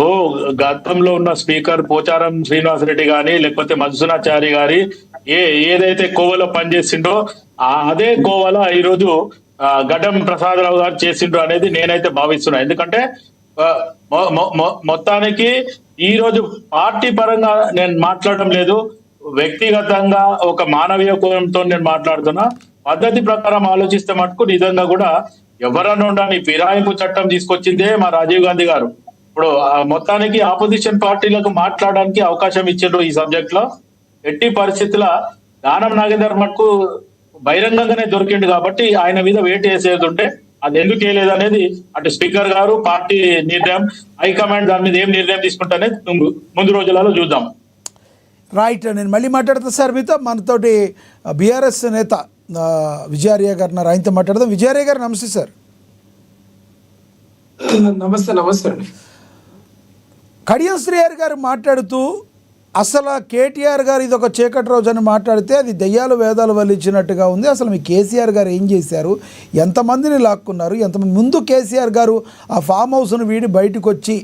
ఓ గతంలో ఉన్న స్పీకర్ పోచారం శ్రీనివాసరెడ్డి గాని లేకపోతే మధుసూనాచారి గారి ఏదైతే కోవలో పనిచేసిండో అదే కోవలో ఈరోజు గడ్డం ప్రసాదరావు గారు చేసిండ్రు అనేది నేనైతే భావిస్తున్నా. ఎందుకంటే ఆ, మొత్తానికి ఈ రోజు పార్టీ పరంగా నేను మాట్లాడడం లేదు, వ్యక్తిగతంగా ఒక మానవీయ కోణంతో నేను మాట్లాడుతున్నా. పద్ధతి ప్రకారం ఆలోచిస్తే మటుకు నిజంగా కూడా ఎవరన్నా ఉండని ఫిరాయింపు చట్టం తీసుకొచ్చిందే మా రాజీవ్ గాంధీ గారు. ఇప్పుడు మొత్తానికి ఆపోజిషన్ పార్టీలకు మాట్లాడడానికి అవకాశం ఇచ్చిండ్రు ఈ సబ్జెక్ట్ లో. ఎట్టి పరిస్థితుల దానం నాగేందర్ మటుకు బహిరంగంగానే దొరికిండు కాబట్టి ఆయన మీద వేటు వేసేది ఉంటే అది ఎందుకు వేయలేదు అనేది అటు స్పీకర్ గారు, పార్టీ నిర్ణయం, హైకమాండ్ దాని మీద ఏం నిర్ణయం తీసుకుంటానే ముందు రోజులలో చూద్దాం. రైట్, నేను మళ్ళీ మాట్లాడతా సార్ మీతో. మనతోటి బీఆర్ఎస్ నేత విజయార్య గారు ఉన్నారు, ఆయనతో మాట్లాడదాం. విజయార్య గారు నమస్తే సార్. నమస్తే అండి. కడియం శ్రీహరి గారు మాట్లాడుతూ అసలు కేటీఆర్ గారు ఇది ఒక చీకటి రోజు అని మాట్లాడితే అది దెయ్యాలు వేదాలు వల్లించినట్టుగా ఉంది. అసలు మీ కేసీఆర్ గారు ఏం చేశారు, ఎంతమందిని లాక్కున్నారు, ఎంతమంది ముందు కేసీఆర్ గారు ఆ ఫామ్ హౌస్ను వీడి బయటకు వచ్చి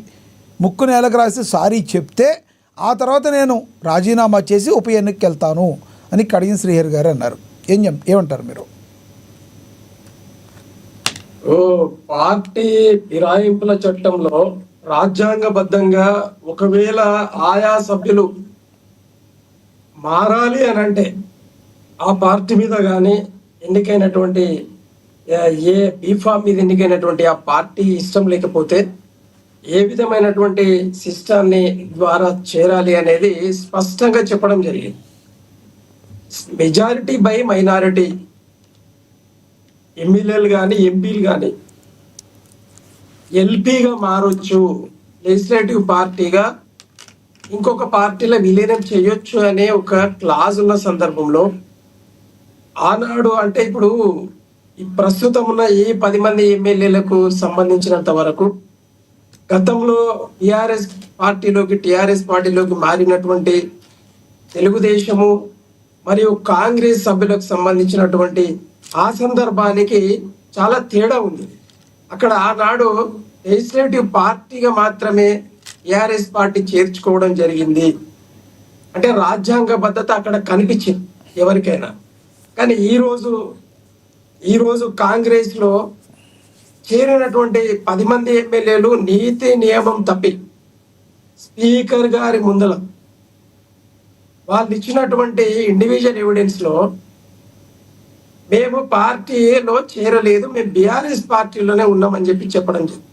ముక్కు నేలకు రాసి సారీ చెప్తే ఆ తర్వాత నేను రాజీనామా చేసి ఉప ఎన్నికకి వెళ్తాను అని కడియం శ్రీహరి గారు అన్నారు. ఏమంటారు మీరు? పార్టీ ఫిరాయింపుల చట్టంలో రాజ్యాంగబద్ధంగా ఒకవేళ ఆయా సభ్యులు మారాలి అని అంటే ఆ పార్టీ మీద కానీ ఎన్నికైనటువంటి ఏ బీఫామ్ మీద ఎన్నికైనటువంటి ఆ పార్టీ ఇష్టం లేకపోతే ఏ విధమైనటువంటి సిస్టాన్ని ద్వారా చేరాలి అనేది స్పష్టంగా చెప్పడం జరిగింది. మెజారిటీ బై మైనారిటీ ఎమ్మెల్యేలు కానీ ఎంపీలు కానీ ఎల్పీగా మారొచ్చు, లెజిస్లేటివ్ పార్టీగా ఇంకొక పార్టీలో విలీనం చేయొచ్చు అనే ఒక క్లాజ్ ఉన్న సందర్భంలో ఆనాడు అంటే ఇప్పుడు ఈ ప్రస్తుతం ఉన్న ఈ 10 మంది ఎమ్మెల్యేలకు సంబంధించినంత వరకు గతంలో టిఆర్ఎస్ పార్టీలోకి మారినటువంటి తెలుగుదేశము మరియు కాంగ్రెస్ సభ్యులకు సంబంధించినటువంటి ఆ సందర్భానికి చాలా తేడా ఉంది. అక్కడ ఆనాడు లెజిస్లేటివ్ పార్టీగా మాత్రమే టిఆర్ఎస్ పార్టీ చేర్చుకోవడం జరిగింది. అంటే రాజ్యాంగ భద్రత అక్కడ కనిపించింది ఎవరికైనా. కానీ ఈరోజు కాంగ్రెస్ లో చేరినటువంటి 10 మంది ఎమ్మెల్యేలు నీతి నియమం తప్పి స్పీకర్ గారి ముందల వాళ్ళు ఇచ్చినటువంటి ఇండివిజువల్ ఎవిడెన్స్ లో మేము పార్టీలో చేరలేదు, మేము బీఆర్ఎస్ పార్టీలోనే ఉన్నామని చెప్పడం జరిగింది.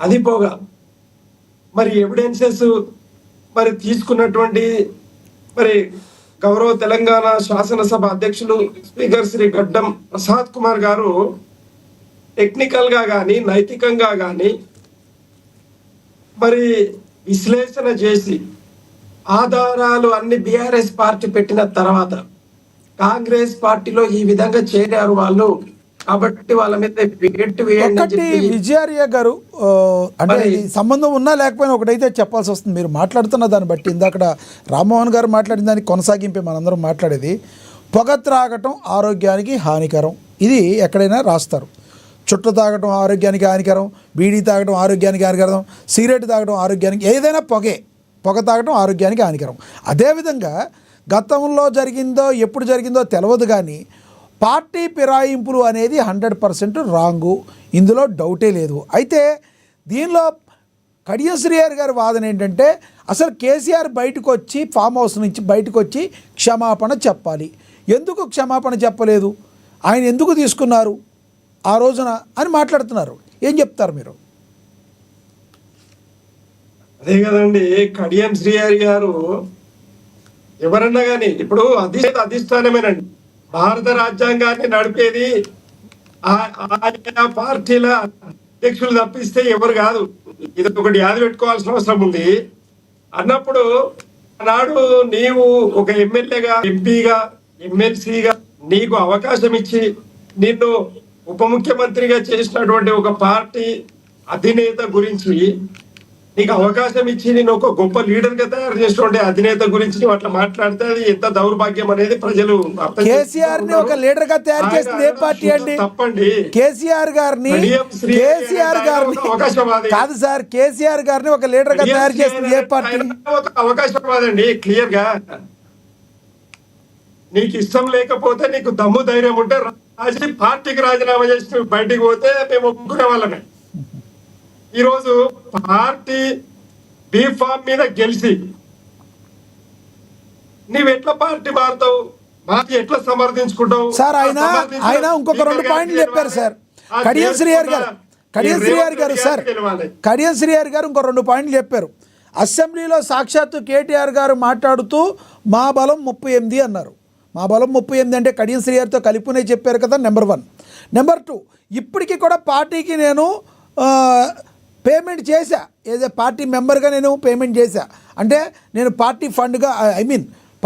అది పోగా మరి ఎవిడెన్సెస్ మరి తీసుకున్నటువంటి మరి గౌరవ తెలంగాణ శాసనసభ అధ్యక్షులు స్పీకర్ శ్రీ గడ్డం ప్రసాద్ కుమార్ గారు టెక్నికల్ గా కానీ నైతికంగా కానీ మరి విశ్లేషణ చేసి ఆధారాలు అన్ని బీఆర్ఎస్ పార్టీ పెట్టిన తర్వాత కాంగ్రెస్ పార్టీలో ఈ విధంగా చేరారు వాళ్ళు, కాబట్టి వాళ్ళ మీద విజయార్య గారు అంటే సంబంధం ఉన్నా లేకపోయినా ఒకటైతే చెప్పాల్సి వస్తుంది. మీరు మాట్లాడుతున్న దాన్ని బట్టి ఇందాక రామ్మోహన్ గారు మాట్లాడిన దానికి కొనసాగింపే మనందరం మాట్లాడేది, పొగ త్రాగటం ఆరోగ్యానికి హానికరం. ఇది ఎక్కడైనా రాస్తారు. చుట్ట తాగటం ఆరోగ్యానికి హానికరం, బీడీ తాగటం ఆరోగ్యానికి హానికరం, సిగరెట్ తాగటం ఆరోగ్యానికి, ఏదైనా పొగ తాగటం ఆరోగ్యానికి హానికరం. అదేవిధంగా గతంలో జరిగిందో ఎప్పుడు జరిగిందో తెలియదు, కానీ పార్టీ ఫిరాయింపులు అనేది 100% రాంగు, ఇందులో డౌటే లేదు. అయితే దీనిలో కడియం శ్రీహరి గారి వాదన ఏంటంటే అసలు కేసీఆర్ బయటకు వచ్చి ఫామ్ హౌస్ నుంచి బయటకు వచ్చి క్షమాపణ చెప్పాలి. ఎందుకు క్షమాపణ చెప్పలేదు, ఆయన ఎందుకు తీసుకున్నారు ఆ రోజున అని మాట్లాడుతున్నారు. ఏం చెప్తారు మీరు? అదే కదండి, కడియం శ్రీహరి గారు ఎవరన్నా కానీ ఇప్పుడు అధిష్టానమేనండి. భారత రాజ్యాంగాన్ని నడిపేది ఆయా పార్టీల అధ్యక్షులు తప్పిస్తే ఎవరు కాదు. ఇది ఒకటి యాది పెట్టుకోవాల్సిన అవసరం ఉంది. అన్నప్పుడు ఆనాడు నీవు ఒక ఎమ్మెల్యేగా, ఎంపీగా, ఎమ్మెల్సీగా నీకు అవకాశం ఇచ్చి నిన్ను ఉప ముఖ్యమంత్రిగా చేసినటువంటి ఒక పార్టీ అధినేత గురించి నీకు అవకాశం ఇచ్చి నేను ఒక గొప్ప లీడర్ గా తయారు చేసినటువంటి అధినేత గురించి నువ్వు అట్లా మాట్లాడితే అది ఎంత దౌర్భాగ్యం అనేది ప్రజలు అర్థం కేసీఆర్ ని ఒక లీడర్ గా తయారు చేసింది ఏ పార్టీ అండి? తప్పండి. కేసీఆర్ గారిని అవకాశవాది కాదు సార్, కేసీఆర్ గారిని ఒక లీడర్ గా తయారు చేసింది ఏ పార్టీ? ఒక అవకాశవాదండి. క్లియర్ గా నీకు ఇష్టం లేకపోతే, నీకు దమ్ము ధైర్యం ఉంటే పార్టీకి రాజీనామా చేసి బయటికి పోతే మేము ఒప్పుకునే వాళ్ళమే. ఈరోజు పార్టీ బీఫామ్ మీద గెలిచి నీవు ఎట్లా పార్టీ మారుతావు, పార్టీ ఎట్లా సమర్థించుకుంటావు? సార్ ఆయన ఇంకొక 2 పాయింట్లు చెప్పారు సార్. కడియం శ్రీహరి గారు ఇంకో 2 పాయింట్లు చెప్పారు. అసెంబ్లీలో సాక్షాత్తు కేటీఆర్ గారు మాట్లాడుతూ మా బలం 38 అన్నారు. మా బలం 38 అంటే కడియం శ్రీహరితో కలిపినే చెప్పారు కదా, నెంబర్ 1. నెంబర్ 2, ఇప్పటికీ కూడా పార్టీకి నేను పేమెంట్ చేశా, ఏదో పార్టీ మెంబర్గా నేను పేమెంట్ చేశా. అంటే నేను పార్టీ ఫండ్గా,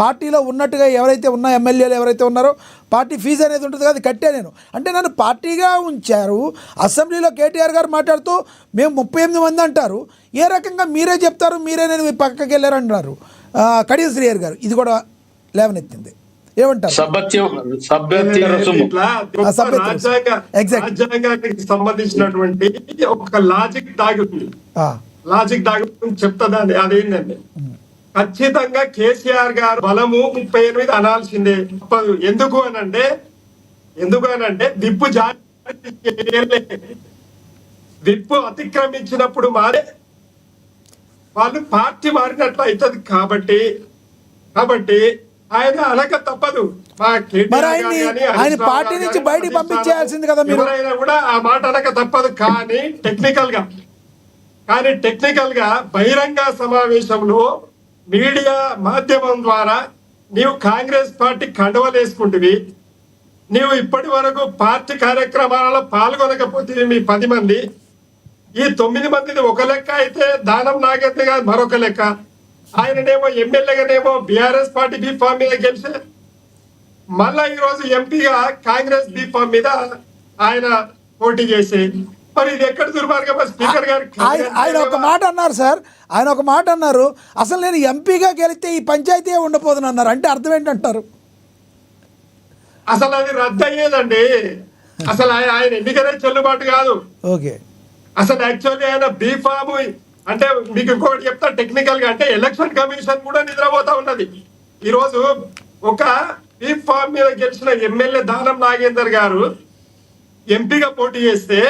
పార్టీలో ఉన్నట్టుగా ఎవరైతే ఉన్న ఎమ్మెల్యేలు ఎవరైతే ఉన్నారో పార్టీ ఫీజు అనేది ఉంటుంది కదా, అది కట్టే నేను. అంటే నన్ను పార్టీగా ఉంచారు. అసెంబ్లీలో కేటీఆర్ గారు మాట్లాడుతూ మేము 38 మంది అంటారు. ఏ రకంగా మీరే చెప్తారు, మీరే నేను మీ పక్కకి వెళ్ళారు అంటున్నారు కడియం శ్రీహరి గారు. ఇది కూడా లేవనెత్తింది. ఏమంటారు? రాజ్యాంగానికి సంబంధించినటువంటి ఒక లాజిక్ దాగి ఉంది. లాజిక్ దాగి చెప్తాదండి. అదేంటండి, ఖచ్చితంగా కేసీఆర్ గారు బలము 38 అనాల్సిందే. ఎందుకు అనంటే విప్పు అతిక్రమించినప్పుడు మారే వాళ్ళు పార్టీ మారినట్లు అవుతుంది. కాబట్టి ఆయన అనక తప్పదు. ఆయన పార్టీ నుంచి బయటికి పంపించేయాల్సింది కదా మీరు. ఎవరైనా కూడా ఆ మాట అనక తప్పదు. కానీ టెక్నికల్ గా బహిరంగ సమావేశంలో మీడియా మాధ్యమం ద్వారా నీవు కాంగ్రెస్ పార్టీ కండువలేసుకుంటువి. నీవు ఇప్పటి వరకు పార్టీ కార్యక్రమాలలో పాల్గొనకపోతే మీ 10 మంది, ఈ 9 మందిది ఒక లెక్క అయితే దానం నాగేంద్ర గారు మరొక లెక్క. ఆయననేమో ఎమ్మెల్యేగానేమో బీఆర్ఎస్ పార్టీ బీఫామ్ మీద గెలిచే, మళ్ళా ఈరోజు ఎంపీగా కాంగ్రెస్ బీఫామ్ మీద ఆయన పోటీ చేసే. మరి ఇది ఎక్కడ దుర్మార్గం? స్పీకర్ గారు ఆయన ఒక మాట అన్నారు సార్. ఆయన ఒక మాట అన్నారు, అసలు నేను ఎంపీగా గెలిస్తే ఈ పంచాయతీ ఉండపోదని అన్నారు. అంటే అర్థం ఏంటంటారు? అసలు అది రద్దు అయ్యేదండి. అసలు ఆయన ఎన్నికనే చెల్లుబాటు కాదు. ఓకే. అసలు యాక్చువల్లీ ఆయన బీఫామ్ అంటే మీకు ఇంకొకటి చెప్తా టెక్నికల్ గా, అంటే ఎలక్షన్ కమిషన్ కూడా నిద్రపోతా ఉన్నది. ఈ రోజు ఒక బీఫామ్ మీద గెలిచిన ఎమ్మెల్యే దానం నాగేందర్ గారు ఎంపీగా పోటీ చేస్తే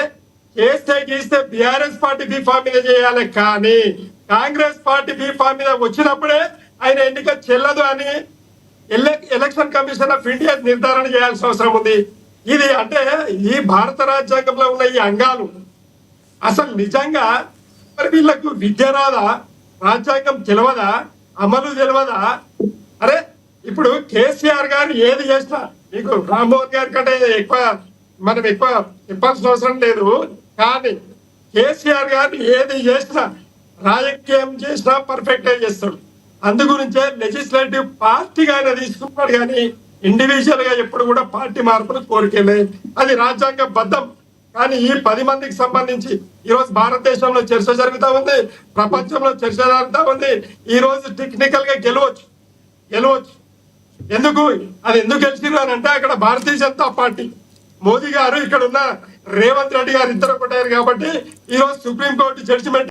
గీస్తే బీఆర్ఎస్ పార్టీ బీఫామ్ మీద చేయాలి. కానీ కాంగ్రెస్ పార్టీ బీఫామ్ మీద వచ్చినప్పుడే ఆయన ఎన్నిక చెల్లదు అని ఎలక్షన్ కమిషన్ ఆఫ్ ఇండియా నిర్ధారణ చేయాల్సిన అవసరం ఉంది. ఇది అంటే ఈ భారత రాజ్యాంగంలో ఉన్న ఈ అంగాలు అసలు నిజంగా మరి వీళ్ళకు విద్య రాదా, రాజ్యాంగం తెలియదా, అమలు తెలియదా? అరే ఇప్పుడు కేసీఆర్ గారు ఏది చేసినా, మీకు రామ్మోహన్ గారి కంటే మనం ఎక్కువ చెప్పాల్సిన అవసరం లేదు. కానీ కేసీఆర్ గారు ఏది చేసినా, రాజకీయం చేసినా పర్ఫెక్ట్ గా చేస్తాడు. అందుగురించే లెజిస్లేటివ్ పార్టీగా ఆయన తీసుకున్నాడు. కానీ ఇండివిజువల్ గా ఎప్పుడు కూడా పార్టీ మార్పును కోరికలే, అది రాజ్యాంగ బద్ధం. కానీ ఈ 10 మందికి సంబంధించి ఈ రోజు భారతదేశంలో చర్చ జరుగుతా ఉంది, ప్రపంచంలో చర్చ జరుగుతా ఉంది. ఈ రోజు టెక్నికల్ గా గెలవచ్చు. ఎందుకు గెలిచిరు అని అంటే అక్కడ భారతీయ జనతా పార్టీ మోదీ గారు, ఇక్కడ ఉన్న రేవంత్ రెడ్డి గారు ఇద్దరు కొట్టారు. కాబట్టి ఈ రోజు సుప్రీంకోర్టు జడ్జిమెంట్